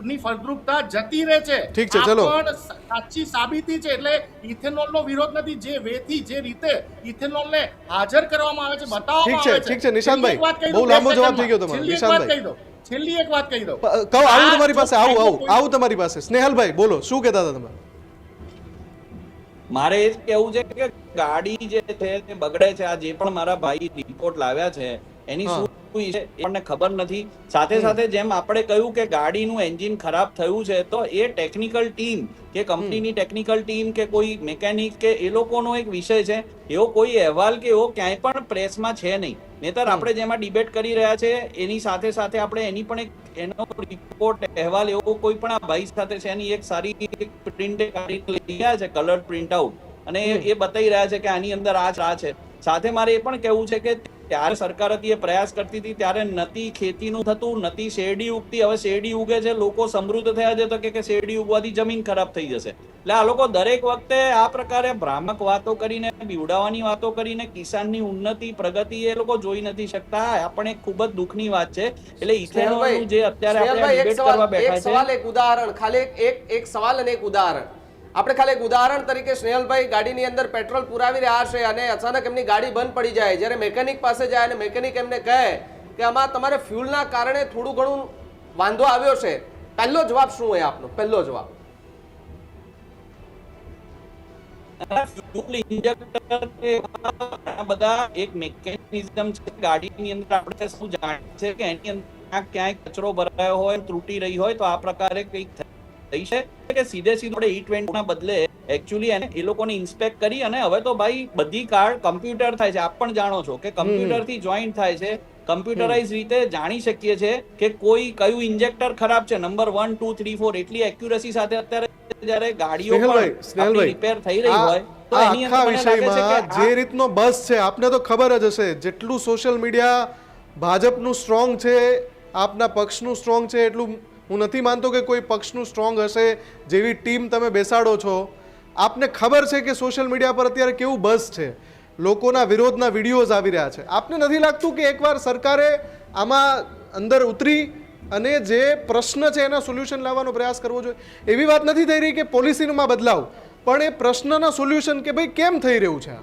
ની ફળદ્રુપતા જતી રહે છે. ઠીક છે, આ ચલો. પણ સાચી સાબિતી છે. એટલે ઇથેનોલનો વિરોધ નથી. જે વેથી, જે રીતે ઇથેનોલને હાજર કરવામાં આવે છે, બતાવવામાં આવે છે. ઠીક છે, નિશાંતભાઈ, છેલ્લી એક વાત કહી દઉં, બહુ લાંબો 2 જવાબ થઈ ગયો સેકન્ડમાં. તમારો. છેલ્લી એક વાત નિશાંતભાઈ. કહી દઉં. છેલ્લી એક વાત કહી દઉં. કહો, આવું આ તમારી પાસે, જો આવું કાયદો કોઈ- આવું તમારી પાસે. સ્નેહલભાઈ બોલો, શું કહેતા હતા તમે? મારે એ જ કહેવું છે કે ગાડી જે છે તે બગડે છે. આ જે પણ મારા ભાઈ રિપોર્ટ લાવ્યા છે એની હા. શું છે એ આપણને ખબર નથી. સાથે સાથે જેમ આપણે કહ્યું કે ગાડીનું એન્જિન ખરાબ થયું છે, તો એ ટેકનિકલ ટીમ કે કંપનીની ટેકનિકલ ટીમ કે કોઈ મેકેનિક કે એ લોકોનો એક વિષય છે. એવો કોઈ અહેવાલ કે એવો ક્યાંય પણ પ્રેસમાં છે નહીં. નહીંતર આપણે જેમાં ડિબેટ કરી રહ્યા છે એની સાથે સાથે આપણે એની પણ એનો રિપોર્ટ અહેવાલ એવો કોઈ પણ આ ભાઈ સાથે છે એની એક સારી પ્રિન્ટ કાઢીને લઈ ગયા છે, કલર પ્રિન્ટ આઉટ, અને એ બતાવી રહ્યા છે કે આની અંદર આ છે. સાથે મારે એ પણ કહેવું છે કે ત્યારે સરકાર હતી એ પ્રયાસ કરતી હતી ત્યારે નથી ખેતીનું થતું, નથી શેરડી ઉગતી. હવે શેરડી ઉગે છે, લોકો સમૃદ્ધ થયા છે, તો કે શેરડી ઉગવાથી જમીન ખરાબ થઈ જશે. એટલે આ લોકો દરેક વખતે આ પ્રકારે ભ્રામક વાતો કરીને, બીવડાવવાની વાતો કરીને કિસાનની ઉન્નતિ, પ્રગતિ એ લોકો જોઈ નથી શકતા. આ પણ એક ખૂબ જ દુઃખની વાત છે. એટલે ઇથેનોલનું જે અત્યારે આપણે ડિબેટ કરવા બેઠા છે, એક ઉદાહરણ, ખાલી એક સવાલ અને એક ઉદાહરણ. આપણે ખાલી એક ઉદાહરણ તરીકે સ્નેહલભાઈ ગાડીની અંદર પેટ્રોલ પુરાવી રહ્યા છે અને અચાનક એમની ગાડી બંધ પડી જાય. જ્યારે મેકેનિક પાસે જાય અને મેકેનિક એમને કહે કે આમાં તમારે ફ્યુલના કારણે થોડું ઘણું વાંધો આવ્યો છે? પહેલો જવાબ શું હોય આપનો? પહેલો જવાબ. ફ્યુલ ઇન્જેક્ટર આ બધા એક મિકેનિઝમ છે ગાડીની અંદર. આપણે શું જાણીએ છે કે એની અંદર ક્યાંય કચરો ભરાયો હોય, ત્રુટી રહી હોય તો આ પ્રકારે કંઈક થઈ છે કે સીધે સીધું E20 ના બદલે એકચ્યુઅલી એને એ લોકોને ઇન્સ્પેક્ટ કરી, અને હવે તો ભાઈ બધી કાર કમ્પ્યુટર થાય છે. આપ પણ જાણો છો કે કમ્પ્યુટર થી જોઈન્ટ થાય છે. કમ્પ્યુટરાઇઝ રીતે જાણી શકીએ છે કે કોઈ કયું ઇન્જેક્ટર ખરાબ છે, નંબર 1 2 3 4 એટલી એક્યુરસી સાથે અત્યારે જ્યારે ગાડીઓ પણ રિપેર થઈ રહી હોય તો એની આખા અંદર મને લાગે છે વિષયમાં કે જે રીતનો બસ છે, આપને તો ખબર જ હશે, જેટલું સોશિયલ મીડિયા ભાજપનું સ્ટ્રોંગ છે, આપના પક્ષનું સ્ટ્રોંગ છે, એટલું હું નથી માનતો કે કોઈ પક્ષનું સ્ટ્રોંગ હશે. જેવી ટીમ તમે બેસાડો છો, આપને ખબર છે કે સોશિયલ મીડિયા પર અત્યારે કેવું બસ છે, લોકોના વિરોધના વિડીયોઝ આવી રહ્યા છે. આપને નથી લાગતું કે એકવાર સરકારે આમાં અંદર ઉતરી અને જે પ્રશ્ન છે એના સોલ્યુશન લાવવાનો પ્રયાસ કરવો જોઈએ? એવી વાત નથી થઈ રહી કે પોલિસીમાં બદલાવ, પણ એ પ્રશ્નના સોલ્યુશન કે ભાઈ કેમ થઈ રહ્યું છે?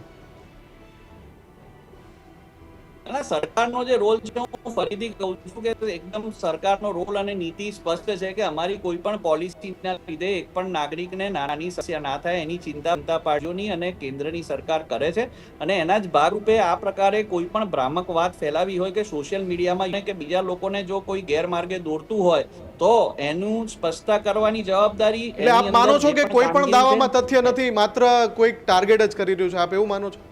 અને સરકારનો જે રોલ છે, હું ફરીથી કહું છું કે એકદમ સરકારનો રોલ અને નીતિ સ્પષ્ટ છે કે અમારી કોઈ પણ પોલિસીના લીધે એક પણ નાગરિકને નાની સમસ્યા ના થાય એની ચિંતા જનતા પાર્ટીઓની અને કેન્દ્રની સરકાર કરે છે. અને એના જ ભાગરૂપે આ પ્રકારે કોઈ પણ ભ્રામક વાત ફેલાવી હોય કે સોશિયલ મીડિયામાં કે બીજા લોકોને જો કોઈ ગેરમાર્ગે દોરતું હોય તો એનું સ્પષ્ટતા કરવાની જવાબદારી. એટલે આપ માનો છો કે કોઈ પણ દાવામાં તથ્ય નથી, માત્ર કોઈક ટાર્ગેટ જ કરી રહ્યું છે, આપ એવું માનો છો?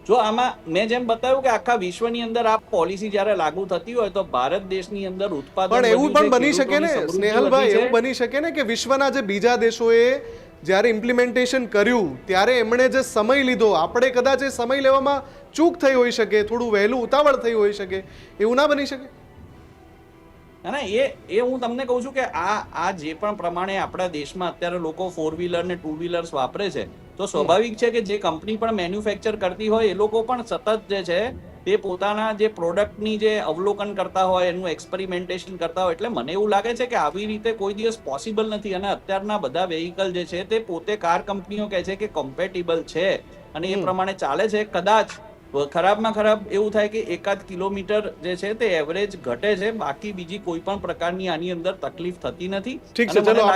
જો આમાં મેં જેમ બતાવ્યું કે આખા વિશ્વની અંદર આ પોલિસી જ્યારે લાગુ થતી હોય તો ભારત દેશની અંદર ઉત્પાદન પણ એવું પણ બની શકે ને સ્નેહલભાઈ, એવું બની શકે ને કે વિશ્વના જે બીજા દેશોએ જ્યારે ઇમ્પ્લિમેન્ટેશન કર્યું ત્યારે એમણે જે સમય લીધો, આપણે કદાચ એ સમય લેવામાં ચૂક થઈ હોઈ શકે, થોડું વહેલું ઉતાવળ થઈ હોઈ શકે, એવું ના બની શકે? ના એ હું તમને કહું છું કે આ જે પણ પ્રમાણે આપણા દેશમાં અત્યારે લોકો 4-વ્હીલર ને 2-વ્હીલર્સ વાપરે છે તો સ્વાભાવિક છે કે જે કંપની પણ મેન્યુફેક્ચર કરતી હોય એ લોકો પણ સતત જે છે તે પોતાના જે પ્રોડક્ટની જે અવલોકન કરતા હોય, એનું એક્સપેરિમેન્ટેશન કરતા હોય. એટલે મને એવું લાગે છે કે આવી રીતે કોઈ દિવસ પોસિબલ નથી. અને અત્યારના બધા વેહિકલ જે છે તે પોતે કાર કંપનીઓ કહે છે કે કોમ્પેટિબલ છે અને એ પ્રમાણે ચાલે છે. કદાચ ખરાબમાં ખરાબ એવું થાય કે 1-8 કિલોમીટર જે છે તે એવરેજ ઘટે છે, બાકી બીજી કોઈ પણ પ્રકારની આની અંદર તકલીફ થતી નથી. ઠીક છે, ચલો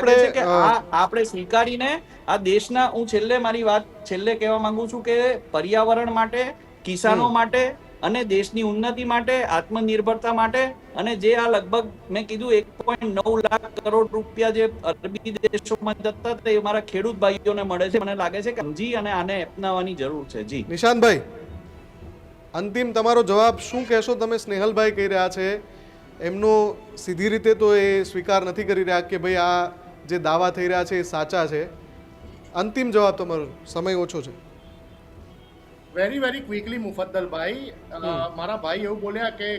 આપણે સ્વીકારીને આ દેશના, હું મારી વાત છેલ્લે કહેવા માંગુ છું કે પર્યાવરણ માટે, કિસાનો માટે અને દેશની ઉન્નતિ માટે, આત્મનિર્ભરતા માટે, અને જે આ લગભગ મેં કીધું 1.9 લાખ કરોડ રૂપિયા જે અરબી દેશોમાં જતા તે અમારા ખેડૂત ભાઈઓને મળે છે. મને લાગે છે કે સમજી અને આને અપનાવવાની જરૂર છે. જી નિશાંતભાઈ, અંતિમ તમારો જવાબ શું કહેશો? તમે સ્નેહલભાઈ કહી રહ્યા છે એમનો સીધી રીતે તો એ સ્વીકાર નથી કરી રહ્યા કે ભાઈ આ જે દાવા થઈ રહ્યા છે એ સાચા છે. અંતિમ જવાબ તમારો, સમય ઓછો છે. વેરી વેરી ક્વિકલી મુફદ્દલભાઈ, મારા ભાઈ એવું બોલ્યા કે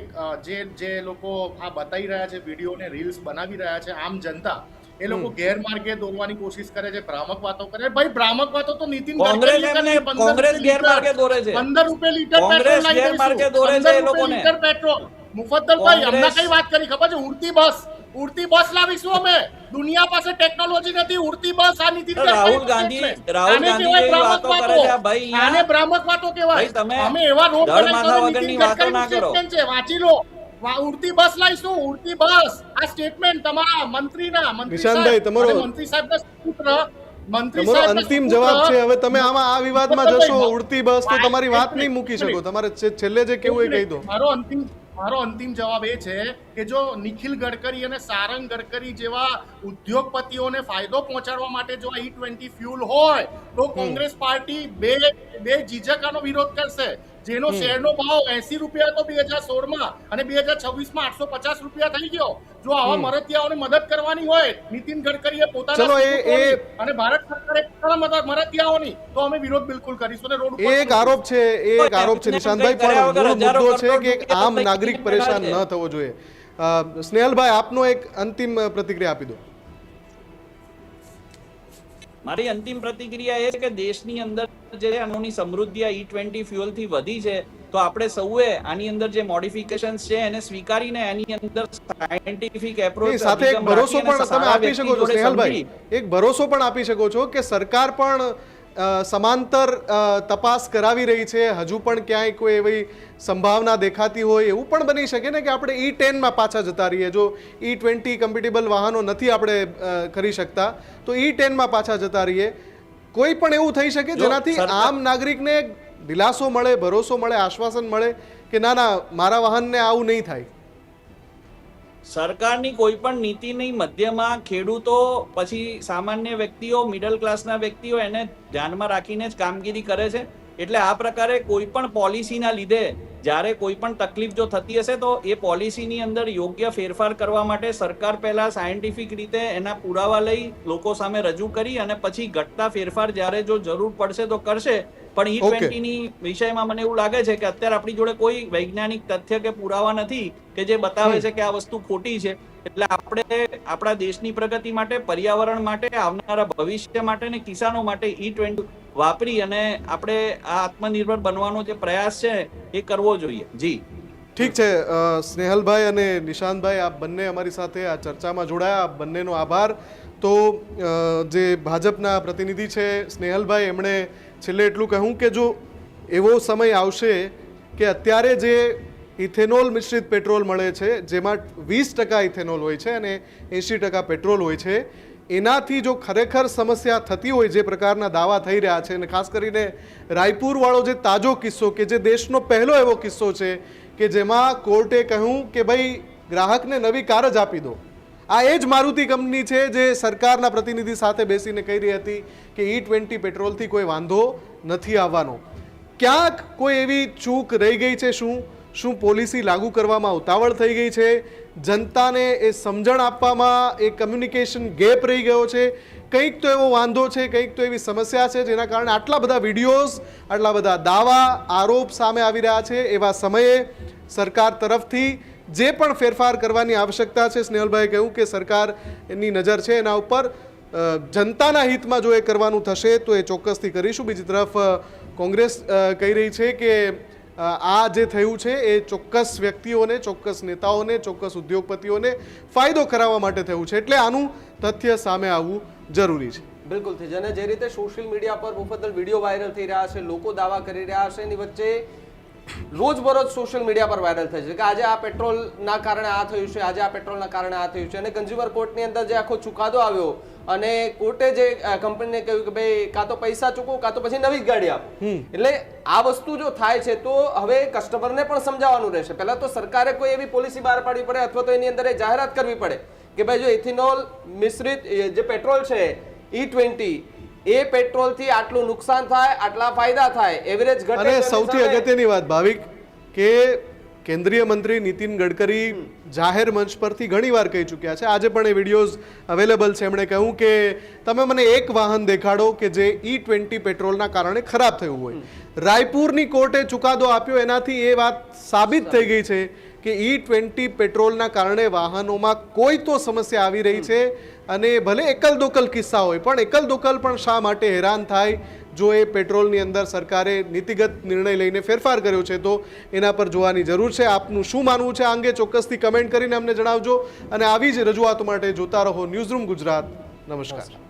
જે લોકો આ બતાવી રહ્યા છે, વિડીયો ને રીલ્સ બનાવી રહ્યા છે, આમ જનતા એ લોકો ગેરમાર્ગે દોરવાની કોશિશ કરે છે, ભ્રામક વાતો કરે. ભાઈ ભ્રામક વાતો તો નીતિન કોંગ્રેસ ગેરમાર્ગે દોરે છે. 15 રૂપિયા લીટર પેટ્રોલ લઈ ગેરમાર્ગે દોરે છે એ લોકોને. Litre petrol. મુફદ્દલભાઈ, અમને કઈ વાત કરી ખબર છે? ઉડતી બસ લાવીશું અમે. દુનિયા પાસે ટેકનોલોજી નથી, ઉડતી બસ. આ નીતિન રાહુલ ગાંધી વાતો કરે છે ભાઈ. આને ભ્રામક વાતો કહેવાય. અમે એવા રોડ બનાવ્યા નીતિન ગડકરીનું સ્ટેટમેન્ટ છે, વાંચી લો. ઉડતી બસ લાવીશું, ઉડતી બસ. આ સ્ટેટમેન્ટ તમારા મંત્રીના, નિશાંતભાઈ, મંત્રી સાહેબના પુત્ર, તમારો અંતિમ જવાબ છે. હવે તમે આમાં આ વિવાદમાં જશો, ઉડતી બસ, તો તમારી વાત નહીં મૂકી શકો. તમારે છેલ્લે જે કેવું એ કહી દો. મારો અંતિમ જવાબ એ છે કે જો નિખિલ ગડકરી અને સારંગ ગડકરી જેવા ઉદ્યોગપતિઓને ફાયદો પહોંચાડવા માટે જો E20 ફ્યુલ હોય તો કોંગ્રેસ પાર્ટી બે ઝીઝકાનો વિરોધ કરશે. જેનો શેરનો ભાવ 80 રૂપિયા હતો 2016 અને 2026 850 રૂપિયા થઈ ગયો. જો આવા મરતિયાઓને મદદ કરવાની હોય, નીતિન ગડકરીએ પોતાના અને ભારત સરકારે મરતિયાઓની, તો અમે વિરોધ બિલકુલ કરીશું. અને રોડ એક આરોપ છે નિશાંતભાઈ, પણ મૂળ મુદ્દો છે કે આમ નાગરિક પરેશાન ન થવો જોઈએ. સ્નેહલભાઈ, આપનો એક અંતિમ પ્રતિક્રિયા આપી દો. મારી અંતિમ પ્રતિક્રિયા એ છે કે દેશની અંદર જે આની સમૃદ્ધિ આ E20 ફ્યુઅલ થી વધી છે તો આપણે સૌએ આની અંદર જે મોડિફિકેશન્સ છે એને સ્વીકારીને એની અંદર સાયન્ટિફિક એપ્રોચ સાથે એક ભરોસો પણ તમે આપી શકો છો સ્નેહલભાઈ, એક ભરોસો પણ આપી શકો છો કે સરકાર પણ સમાંતર તપાસ કરાવી રહી છે, હજુ પણ ક્યાંય કોઈ એવી સંભાવના દેખાતી હોય એવું પણ બની શકે ને કે આપણે E10માં પાછા જતા રહીએ. જો E20 કમ્પેટેબલ વાહનો નથી આપણે કરી શકતા તો E10માં પાછા જતા રહીએ. કોઈ પણ એવું થઈ શકે જેનાથી આમ નાગરિકને દિલાસો મળે, ભરોસો મળે, આશ્વાસન મળે કે ના ના મારા વાહનને આવું નહીં થાય. સરકારની કોઈ પણ નીતિની મધ્યમાં ખેડૂતો પછી સામાન્ય વ્યક્તિઓ, મિડલ ક્લાસના વ્યક્તિઓ એને ધ્યાનમાં રાખીને જ કામગીરી કરે છે. એટલે આ પ્રકારે કોઈ પણ પોલિસીના લીધે જ્યારે કોઈ પણ તકલીફ જો થતી હશે તો એ પોલિસીની અંદર યોગ્ય ફેરફાર કરવા માટે સરકાર પહેલા સાયન્ટિફિક રીતે એના પુરાવા લઈ લોકો સામે રજૂ કરી અને પછી ઘટતા ફેરફાર જ્યારે જો જરૂર પડશે તો કરશે. પણ E20 ની વિષયમાં મને એવું લાગે છે કે અત્યારે આપણી જોડે કોઈ વૈજ્ઞાનિક તથ્ય કે પુરાવા નથી કે જે બતાવે છે કે આ વસ્તુ ખોટી છે. એટલે આપણે આપણા દેશની પ્રગતિ માટે, પર્યાવરણ માટે, આવનારા ભવિષ્ય માટે ને કિસાનો માટે E20 વાપરી અને આપણે આ આત્મનિર્ભર બનવાનો જે પ્રયાસ છે એ કરવો જોઈએ. જી ઠીક છે. સ્નેહલભાઈ અને નિશાંતભાઈ, આપ બંને અમારી સાથે આ ચર્ચામાં જોડાયા, આપ બંનેનો આભાર. તો જે ભાજપના પ્રતિનિધિ છે સ્નેહલભાઈ, એમણે છેલ્લે એટલું કહ્યું કે જો એવો સમય આવશે કે અત્યારે જે ઇથેનોલ મિશ્રિત પેટ્રોલ મળે છે જેમાં 20% ઇથેનોલ હોય છે અને 80% પેટ્રોલ હોય છે, એનાથી જો ખરેખર સમસ્યા થતી હોય જે પ્રકારના દાવા થઈ રહ્યા છે, અને ખાસ કરીને રાયપુરવાળો જે તાજો કિસ્સો કે જે દેશનો પહેલો એવો કિસ્સો છે કે જેમાં કોર્ટે કહ્યું કે ભાઈ ગ્રાહકને નવી કાર જ આપી દો. આ એ જ મારુતિ કંપની છે જે સરકારના પ્રતિનિધિ સાથે બેસીને કહી રહી હતી કે E20 પેટ્રોલથી કોઈ વાંધો નથી આવવાનો. ક્યાંક કોઈ એવી ચૂક રહી ગઈ છે? શું પોલિસી લાગુ કરવામાં ઉતાવળ થઈ ગઈ છે? જનતાને એ સમજણ આપવામાં એ કમ્યુનિકેશન ગેપ રહી ગયો છે? કંઈક તો એવો વાંધો છે, કંઈક તો એવી સમસ્યા છે જેના કારણે આટલા બધા વિડીયોઝ, આટલા બધા દાવા, આરોપ સામે આવી રહ્યા છે. એવા સમયે સરકાર તરફથી જે પણ ફેરફાર કરવાની આવશ્યકતા છે, સ્નેહલભાઈએ કહ્યું કે સરકારની નજર છે એના ઉપર. જનતાના હિતમાં જો એ કરવાનું થશે તો એ ચોક્કસથી કરીશું. બીજી તરફ કોંગ્રેસ કહી રહી છે કે આ જે થયું છે એ ચોક્કસ વ્યક્તિઓને, ચોક્કસ નેતાઓને, ચોક્કસ ઉદ્યોગપતિઓને ફાયદો કરાવવા માટે થયું છે, એટલે આનું તથ્ય સામે આવવું જરૂરી છે. બિલકુલ થી જેને જે રીતે સોશિયલ મીડિયા પર મુફદ્દલ વિડીયો વાયરલ થઈ રહ્યા છે, લોકો દાવા કરી રહ્યા છે, એની વચ્ચે રોજબરોજ સોશિયલ મીડિયા પર વાયરલ થાય છે કે આજે આ પેટ્રોલના કારણે આ થયું છે, આજે આ પેટ્રોલના કારણે આ થયું છે. અને કન્ઝ્યુમર કોર્ટની અંદર જે આખો ચુકાદો આવ્યો અને કોર્ટે જે કંપનીને કહ્યું કે ભાઈ કાં તો પૈસા ચૂકવો કાં તો પછી નવી જ ગાડી આપો. એટલે આ વસ્તુ જો થાય છે તો હવે કસ્ટમરને પણ સમજાવવાનું રહેશે. પહેલા તો સરકારે કોઈ એવી પોલિસી બહાર પાડવી પડે અથવા તો એની અંદર એ જાહેરાત કરવી પડે કે ભાઈ જો ઇથેનોલ મિશ્રિત જે પેટ્રોલ છે E20, એ પેટ્રોલથી આટલું નુકસાન થાય, આટલા ફાયદા થાય, એવરેજ ઘટે. અને સૌથી અગત્યની વાત ભાવિક કે કેન્દ્રીય મંત્રી નીતિન ગડકરી જાહેર મંચ પરથી ઘણીવાર કહી ચૂક્યા છે, આજે પણ એ વિડીયોઝ અવેલેબલ છે. એમણે કહ્યું કે તમે મને એક વાહન દેખાડો કે જે E20 પેટ્રોલના કારણે ખરાબ થયું હોય. રાયપુરની કોર્ટે ચુકાદો આપ્યો, એનાથી એ વાત સાબિત થઈ ગઈ છે કે E20 પેટ્રોલના કારણે વાહનોમાં કોઈ તો સમસ્યા આવી રહી છે. અને ભલે એકલ દોકલ કિસ્સા હોય, પણ એકલ દોકલ પણ શા માટે હેરાન થાય જો એ પેટ્રોલની અંદર સરકારે નીતિગત નિર્ણય લઈને ફેરફાર કર્યો છે તો એના પર જોવાની જરૂર છે. આપનું શું માનવું છે આ અંગે ચોક્કસથી કમેન્ટ કરીને અમને જણાવજો અને આવી જ રજૂઆતો માટે જોતા રહો ન્યૂઝરૂમ ગુજરાત. નમસ્કાર.